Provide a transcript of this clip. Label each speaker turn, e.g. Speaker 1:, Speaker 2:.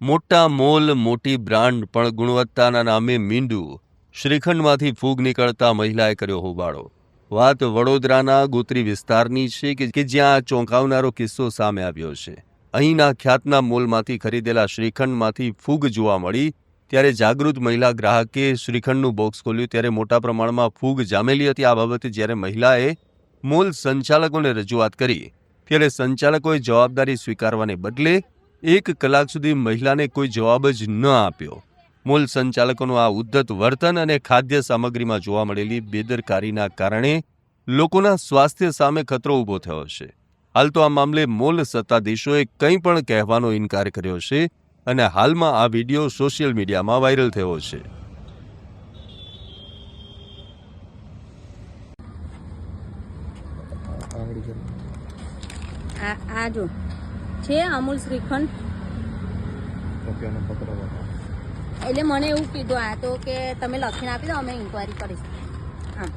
Speaker 1: મોટા મોલ, મોટી બ્રાન્ડ પણ ગુણવત્તાના નામે મીંડું. શ્રીખંડમાંથી ફૂગ નીકળતા મહિલાએ કર્યો હોબાળો. વાત વડોદરાના ગોત્રી વિસ્તારની છે કે જ્યાં આ ચોંકાવનારો કિસ્સો સામે આવ્યો છે. અહીંના ખ્યાતના મોલમાંથી ખરીદેલા શ્રીખંડમાંથી ફૂગ જોવા મળી. ત્યારે જાગૃત મહિલા ગ્રાહકે શ્રીખંડનું બોક્સ ખોલ્યું ત્યારે મોટા પ્રમાણમાં ફૂગ જામેલી હતી. આ બાબતે જ્યારે મહિલાએ મોલ સંચાલકોને રજૂઆત કરી ત્યારે સંચાલકોએ જવાબદારી સ્વીકારવાને બદલે 1 કલાક સુધી મહિલાને કોઈ જવાબ જ ન આપ્યો. મોલ સંચાલકોનું આ ઉદ્ધત વર્તન અને ખાદ્ય સામગ્રીમાં જોવા મળેલી બેદરકારીના કારણે લોકોના સ્વાસ્થ્ય સામે ખતરો ઊભો થયો છે. હાલ તો આ મામલે મોલ સત્તાધીશોએ કંઈ પણ કહેવાનો ઇનકાર કર્યો છે અને હાલમાં આ વિડીયો સોશિયલ મીડિયામાં વાયરલ થયો છે.
Speaker 2: આ જો છે અમૂલ શ્રીખંડ. એટલે મને એવું કીધું આ તો કે તમે લખીને આપી દો, અમે ઇન્ક્વાયરી કરીશું. હા.